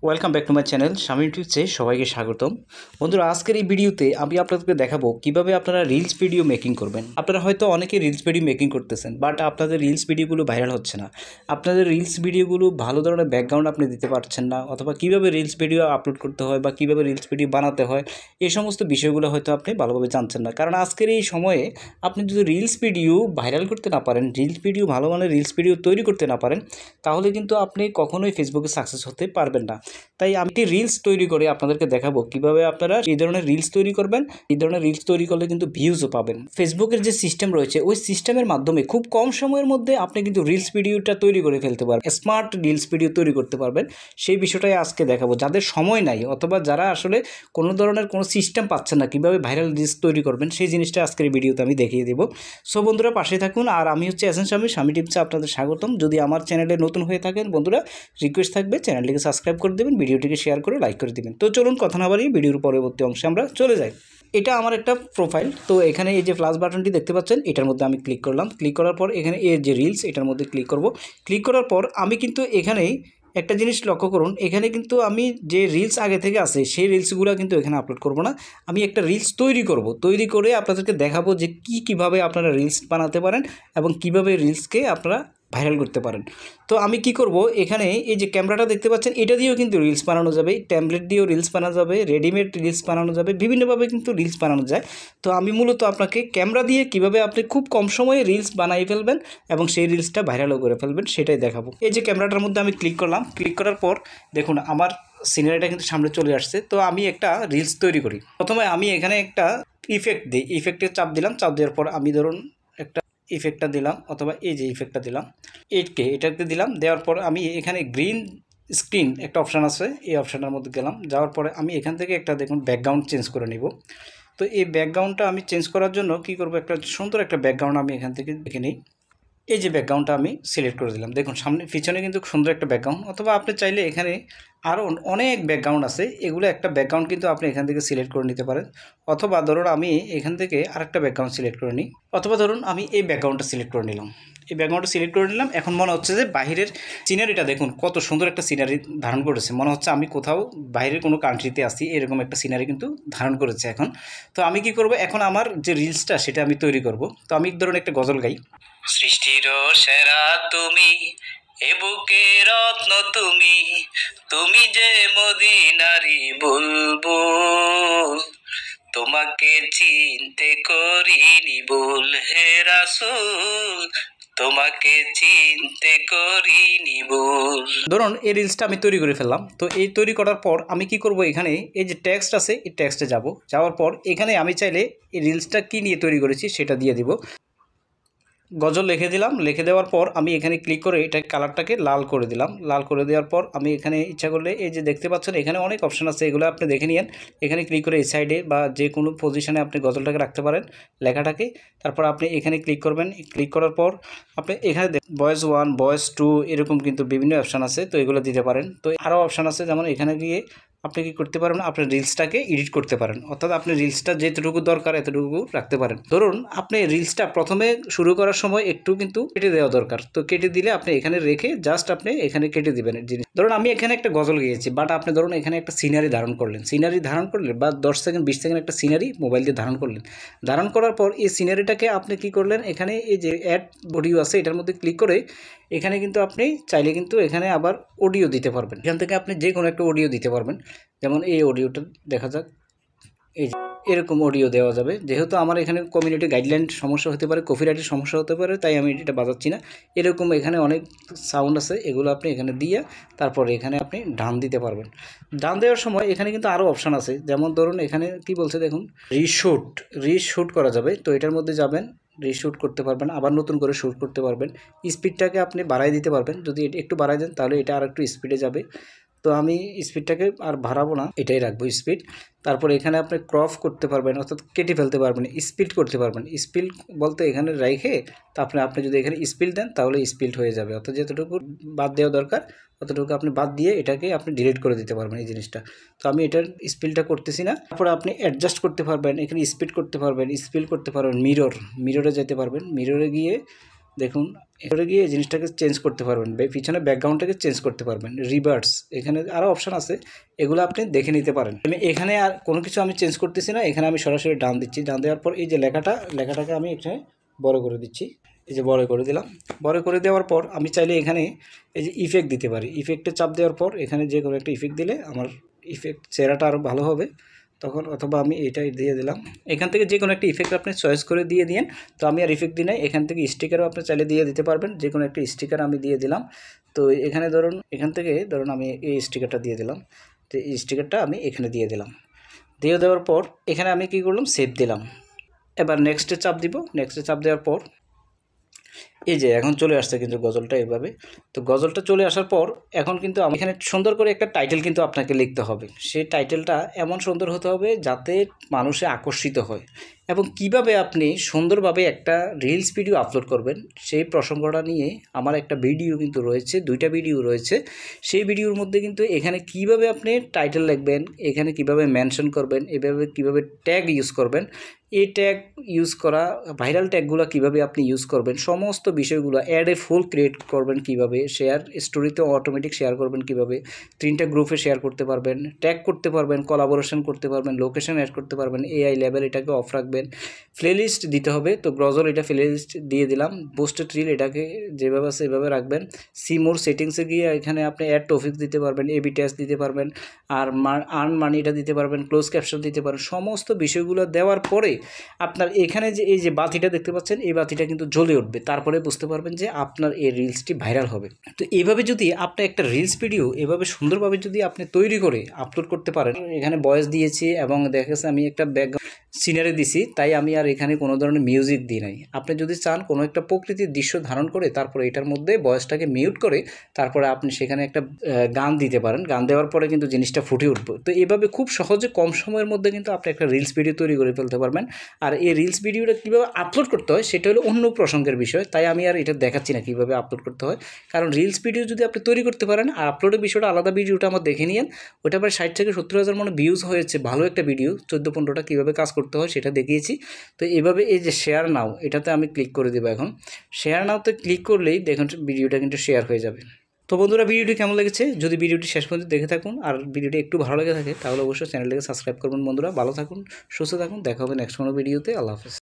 Welcome back to my channel Shamim টিপসে সবাইকে স্বাগতম। বন্ধুরা, আজকের এই ভিডিওতে আমি আপনাদেরকে দেখাবো কিভাবে আপনারা রিলস ভিডিও মেকিং করবেন। আপনারা হয়তো অনেকে রিলস ভিডিও মেকিং করতেছেন, বাট আপনাদের রিলস ভিডিওগুলো ভাইরাল হচ্ছে না। আপনাদের রিলস ভিডিওগুলো ভালো ধরনের ব্যাকগ্রাউন্ড আপনি দিতে পারছেন না, অথবা কীভাবে রিলস ভিডিও আপলোড করতে হয় বা কীভাবে রিলস ভিডিও বানাতে হয়, এই সমস্ত বিষয়গুলো হয়তো আপনি ভালোভাবে জানছেন না। কারণ আজকের এই সময়ে আপনি যদি রিলস ভিডিও ভাইরাল করতে না পারেন, রিলস ভিডিও ভালো মানের রিলস ভিডিও তৈরি করতে না পারেন, তাহলে কিন্তু আপনি কখনোই ফেসবুকে সাকসেস হতে পারবেন না। তাই আমি রিলস তৈরি করে আপনাদেরকে দেখাবো কিভাবে আপনারা এই ধরনের রিলস তৈরি করবেন। এই ধরনের রিলস তৈরি করলে কিন্তু ভিউজও পাবেন। ফেসবুকের যে সিস্টেম রয়েছে, ওই সিস্টেমের মাধ্যমে খুব কম সময়ের মধ্যে আপনি কিন্তু রিলস ভিডিওটা তৈরি করে ফেলতে পারবেন, স্মার্ট রিলস ভিডিও তৈরি করতে পারবেন। সেই বিষয়টাই আজকে দেখাবো। যাদের সময় নাই অথবা যারা আসলে কোনো ধরনের কোনো সিস্টেম পাচ্ছেন না কীভাবে ভাইরাল রিলস তৈরি করবেন, সেই জিনিসটা আজকের ভিডিওতে আমি দেখিয়ে দেবো। সো বন্ধুরা, পাশে থাকুন। আর আমি হচ্ছে এসএন শামীম, শামীম টিপসে আপনাদের স্বাগতম। যদি আমার চ্যানেলে নতুন হয়ে থাকেন বন্ধুরা, রিকোয়েস্ট থাকবে চ্যানেলটিকে সাবস্ক্রাইব করে দেবেন, ভিডিওটিকে শেয়ার করে লাইক করে দিবেন। তো চলুন কথা না বাড়িয়ে ভিডিওর পরবর্তী অংশে আমরা চলে যাই। এটা আমার একটা প্রোফাইল। তো এখানে এই যে প্লাস বাটনটি দেখতে পাচ্ছেন, এটার মধ্যে আমি ক্লিক করলাম। ক্লিক করার পর এখানে এই যে রিলস, এটার মধ্যে ক্লিক করব। ক্লিক করার পর আমি কিন্তু এখানেই একটা জিনিস লক্ষ্য করুন, এখানে কিন্তু আমি যে রিলস আগে থেকে আছে সেই রিলসগুলো কিন্তু এখানে আপলোড করব না। আমি একটা রিলস তৈরি করব, তৈরি করে আপনাদেরকে দেখাবো যে কীভাবে আপনারা রিলস বানাতে পারেন এবং কিভাবে রিলসকে আপনারা ভাইরাল করতে পারেন। তো আমি কি করব, এখানে এই যে ক্যামেরাটা দেখতে পাচ্ছেন, এটা দিয়েও কিন্তু রিলস বানানো যাবে, ট্যাবলেট দিয়েও রিলস বানানো যাবে, রেডিমেড রিলস বানানো যাবে, বিভিন্নভাবে কিন্তু রিলস বানানো যায়। তো আমি মূলত আপনাকে ক্যামেরা দিয়ে কিভাবে আপনি খুব কম সময়ে রিলস বানিয়ে ফেলবেন এবং সেই রিলসটা ভাইরালও করে ফেলবেন সেটাই দেখাবো। এই যে ক্যামেরাটার মধ্যে আমি ক্লিক করলাম। ক্লিক করার পর দেখুন আমার সিনারিটা কিন্তু সামনে চলে আসছে। তো আমি একটা রিলস তৈরি করি। প্রথমে আমি এখানে একটা ইফেক্ট দিই, ইফেক্টে চাপ দিলাম। চাপ দেওয়ার পর আমি ধরুন একটা ইফেক্টটা দিলাম, অথবা এই যে ইফেক্টটা দিলাম, এটাকে দিলাম। দেওয়ার পর আমি এখানে গ্রিন স্ক্রিন একটা অপশান আছে, এই অপশানের মধ্যে গেলাম। যাওয়ার পরে আমি এখান থেকে একটা দেখুন ব্যাকগ্রাউন্ড চেঞ্জ করে নিব। তো এই ব্যাকগ্রাউন্ডটা আমি চেঞ্জ করার জন্য কি করব, একটা সুন্দর একটা ব্যাকগ্রাউন্ড আমি এখান থেকে দেখে নিই। এই যে ব্যাকগ্রাউন্ডটা আমি সিলেক্ট করে দিলাম। দেখুন সামনে পিছনে কিন্তু সুন্দর একটা ব্যাকগ্রাউন্ড, অথবা আপনি চাইলে এখানে আরও অনেক ব্যাকগ্রাউন্ড আছে, এগুলো একটা ব্যাকগ্রাউন্ড কিন্তু আপনি এখান থেকে সিলেক্ট করে নিতে পারেন। অথবা ধরুন আমি এখান থেকে আরেকটা ব্যাকগ্রাউন্ড সিলেক্ট করে নিই, অথবা ধরুন আমি এই ব্যাকগ্রাউন্ডটা সিলেক্ট করে নিলাম। এই ব্যাকগ্রাউন্ডটা সিলেক্ট করে নিলাম। এখন মনে হচ্ছে যে বাইরের সিনারিটা দেখুন কত সুন্দর একটা সিনারি ধারণ করেছে, মনে হচ্ছে আমি কোথাও বাইরের কোনো কান্ট্রিতে আসি, এরকম একটা সিনারি কিন্তু ধারণ করেছে এখন। তো আমি কি করব, এখন আমার যে রিলসটা সেটা আমি তৈরি করব। তো আমি ধরুন একটা গজল গাই। সৃষ্টির সেরা তুমি, এ বুকে রত্ন তুমি, তুমি যে মদিনারি বুলবুল, তোমাকে চিনতে করিনি ভুল হে রাসূল, তোমাকে চিনতে করিনি ভুল। ধরুন এই রিলসটা আমি তৈরি করে ফেললাম। তো এই তৈরি করার পর আমি কি করব, এখানে এই যে টেক্সট আছে এই টেক্সটে যাব। যাওয়ার পর এখানে আমি চাইলে এই রিলসটা কী নিয়ে তৈরি করেছি সেটা দিয়ে দিব। গজল লিখে দিলাম। লিখে দেওয়ার পর আমি এখানে ক্লিক করে এটা কালারটাকে লাল করে দিলাম। লাল করে দেওয়ার পর আমি এখানে ইচ্ছা করলে এই যে দেখতে পাচ্ছেন এখানে অনেক অপশান আছে, এগুলো আপনি দেখে নিন। এখানে ক্লিক করে এই সাইডে বা যে কোনো পজিশনে আপনি গজলটাকে রাখতে পারেন, লেখাটাকে। তারপর আপনি এখানে ক্লিক করবেন। ক্লিক করার পর আপনি এখানে ভয়েস 1, ভয়েস 2 এরকম কিন্তু বিভিন্ন অপশান আছে, তো এগুলো দিতে পারেন। তো আরও অপশান আছে, যেমন এখানে গিয়ে আপনি কি করতে পারবেন, আপনার রিলসটাকে এডিট করতে পারেন, অর্থাৎ আপনি রিলসটা যেতটুকু দরকার এতটুকু রাখতে পারেন। ধরুন আপনি রিলসটা প্রথমে শুরু করার সময় একটু কিন্তু কেটে দেওয়া দরকার, তো কেটে দিলে আপনি এখানে রেখে জাস্ট আপনি এখানে কেটে দিবেন জিনিস। ধরুন আমি এখানে একটা গজল গিয়েছি, বাট আপনি ধরুন এখানে একটা সিনারি ধারণ করলেন, বা 10 সেকেন্ড 20 সেকেন্ড একটা সিনারি মোবাইল দিয়ে ধারণ করলেন। ধারণ করার পর এই সিনারিটাকে আপনি কি করলেন, এখানে এই যে অ্যাড অডিও আছে এটার মধ্যে ক্লিক করে এখানে কিন্তু আপনি চাইলে কিন্তু এখানে আবার অডিও দিতে পারবেন। এখান থেকে আপনি যে কোনো একটা অডিও দিতে পারবেন। যেমন এই অডিওটা দেখা যাক, এই এরকম অডিও দেওয়া যাবে। যেহেতু আমার এখানে কমিউনিটি গাইডলাইন সমস্যা হতে পারে, কপিরাইটের সমস্যা হতে পারে, তাই আমি এটা বাজাচ্ছি না। এরকম এখানে অনেক সাউন্ড আছে, এগুলো আপনি এখানে দিয়ে তারপরে এখানে আপনি ডান দিতে পারবেন। ডান দেওয়ার সময় এখানে কিন্তু আরও অপশান আছে, যেমন ধরুন এখানে কি বলছে দেখুন, রিশুট করা যাবে। তো এটার মধ্যে যাবেন, রিশুট করতে পারবেন, আবার নতুন করে শ্যুট করতে পারবেন। স্পিডটাকে আপনি বাড়াই দিতে পারবেন, যদি একটু বাড়াই দেন তাহলে এটা আর একটু স্পিডে যাবে। তো আমি স্পিডটাকে আর বাড়াবো না, এটাই রাখবো স্পিড। তারপরে এখানে আপনি ক্রপ করতে পারবেন, অর্থাৎ কেটে ফেলতে পারবেন, স্পিড করতে পারবেন। স্পিড বলতে এখানে রেখে তারপরে আপনি যদি এখানে স্পিড দেন তাহলে স্পিড হয়ে যাবে, অর্থাৎ যতটুকু বাদ দেওয়া দরকার অতটুকু আপনি বাদ দিয়ে এটাকে আপনি ডিলিট করে দিতে পারবেন এই জিনিসটা। তো আমি এটার স্পিডটা করতেছি না। তারপরে আপনি অ্যাডজাস্ট করতে পারবেন, এখানে স্পিড করতে পারবেন, স্পিড করতে পারবেন, মিররে যেতে পারবেন। মিররে গিয়ে দেখুন এখানে গিয়ে এই জিনিসটাকে চেঞ্জ করতে পারবেন, পিছনে ব্যাকগ্রাউন্ডটাকে চেঞ্জ করতে পারবেন, রিভার্স, এখানে আরও অপশান আছে, এগুলো আপনি দেখে নিতে পারেন। আমি এখানে আর কোনো কিছু আমি চেঞ্জ করতেছি না, এখানে আমি সরাসরি ডান দিচ্ছি। ডান দেওয়ার পর এই যে লেখাটাকে আমি এখানে বড় করে দিচ্ছি, এই যে বড় করে দিলাম। বড় করে দেওয়ার পর আমি চাইলে এখানে এই যে ইফেক্ট দিতে পারি, ইফেক্টে চাপ দেওয়ার পর এখানে যে কোনো একটা ইফেক্ট দিলে আমার ইফেক্ট চেহারাটা আরও ভালো হবে তখন, অথবা আমি এটাই দিয়ে দিলাম। এখান থেকে যে কোনো একটা ইফেক্ট আপনি চয়েস করে দিয়ে দিন। তো আমি আর ইফেক্ট দিই নাই, এখান থেকে স্টিকারও আপনি চাইলে দিয়ে দিতে পারবেন, যে কোনো একটা স্টিকার আমি দিয়ে দিলাম। তো এখানে ধরুন এখান থেকে ধরুন আমি এই স্টিকারটা দিয়ে দিলাম, তো এই স্টিকারটা আমি এখানে দিয়ে দিলাম। দিয়ে দেওয়ার পর এখানে আমি কী করলাম, সেভ দিলাম। এবার নেক্সটে চাপ দিব। নেক্সটে চাপ দেওয়ার পর এই যে এখন চলে আসছে কিন্তু গজলটা এভাবে। তো গজলটা চলে আসার পর এখন কিন্তু আমি এখানে সুন্দর করে একটা টাইটেল কিন্তু আপনাকে লিখতে হবে। সেই টাইটেলটা এমন সুন্দর হতে হবে যাতে মানুষে আকর্ষিত হয়, এবং কিভাবে আপনি সুন্দরভাবে একটা রিলস ভিডিও আপলোড করবেন সেই প্রসঙ্গটা নিয়ে আমার একটা ভিডিও কিন্তু রয়েছে, 2টা ভিডিও রয়েছে। সেই ভিডিওর মধ্যে কিন্তু এখানে কিভাবে আপনি টাইটেল লিখবেন, এখানে কিভাবে মেনশন করবেন, এভাবে কিভাবে ট্যাগ ইউজ করবেন, এই ট্যাগ ইউজ করা, ভাইরাল ট্যাগগুলো কীভাবে আপনি ইউজ করবেন, সমস্ত বিষয়গুলো, অ্যাড এ ফুল ক্রিয়েট করবেন কীভাবে, শেয়ার স্টোরিতে অটোমেটিক শেয়ার করবেন কীভাবে, 3টা গ্রুপে শেয়ার করতে পারবেন, ট্যাগ করতে পারবেন, কোলাবোরেশন করতে পারবেন, লোকেশন অ্যাড করতে পারবেন, এআই লেভেল এটাকে অফ রাখবেন, প্লেলিস্ট দিতে হবে। তো গজল এটা প্লেলিস্ট দিয়ে দিলাম, বুস্টেড রিল এটাকে যেভাবে আছে এভাবে রাখবেন। সিমোর সেটিংসে গিয়ে এখানে আপনি অ্যাড টপিক দিতে পারবেন, এবি টেস্ট দিতে পারবেন, আর আর্ন মানি এটা দিতে পারবেন, ক্লোজ ক্যাপশন দিতে পারবেন। সমস্ত বিষয়গুলো দেওয়ার পরে আপনার এখানে যে এই যে বাতিটা দেখতে পাচ্ছেন, এই বাতিটা কিন্তু জ্বলে উঠবে, তারপরে বুঝতে পারবেন যে আপনার এই রিলসটি ভাইরাল হবে। তো এইভাবে যদি আপনি একটা রিলস ভিডিও এভাবে সুন্দরভাবে যদি আপনি তৈরি করে আপলোড করতে পারেন, এখানে ভয়েস দিয়েছি এবং দেখা গেছে আমি একটা ব্যাকগ্রাউন্ড সিনারি দিছি, তাই আমি আর এখানে কোনো ধরনের মিউজিক দিই নাই। আপনি যদি চান কোনো একটা প্রকৃতির দৃশ্য ধারণ করে তারপরে এটার মধ্যে ভয়েসটাকে মিউট করে তারপরে আপনি সেখানে একটা গান দিতে পারেন, গান দেওয়ার পরে কিন্তু জিনিসটা ফুটে উঠবে। তো এইভাবে খুব সহজে কম সময়ের মধ্যে কিন্তু আপনি একটা রিলস ভিডিও তৈরি করে ফেলতে পারবেন। আর এই রিলস ভিডিওটা কীভাবে আপলোড করতে হয় সেটা হলো অন্য প্রসঙ্গের বিষয়, তাই আমি আর এটা দেখাচ্ছি না কীভাবে আপলোড করতে হয়। কারণ রিলস ভিডিও যদি আপনি তৈরি করতে পারেন আর আপলোডের বিষয়টা আলাদা, ভিডিওটা আমার দেখে নিন, ওটা প্রায় 60 থেকে 70,000 মনে ভিউজ হয়েছে, ভালো একটা ভিডিও, 14-15টা কীভাবে কাজ করতে হয় সেটা দেখিয়েছি। তো এইভাবে এই যে শেয়ার নাও এটাতে আমি ক্লিক করে দেবো। এখন শেয়ার নাওতে ক্লিক করলেই দেখুন ভিডিওটা কিন্তু শেয়ার হয়ে যাবে। তো বন্ধুরা ভিডিওটি কেমন লেগেছে, যদি ভিডিওটি শেষ পর্যন্ত দেখে থাকুন আর ভিডিওটি একটু ভালো লেগে থাকে তাহলে অবশ্যই চ্যানেলটিকে সাবস্ক্রাইব করবেন। বন্ধুরা ভালো থাকুন, সুস্থ থাকুন, দেখা হবে নেক্সট কোনো ভিডিওতে। আল্লাহ হাফেজ।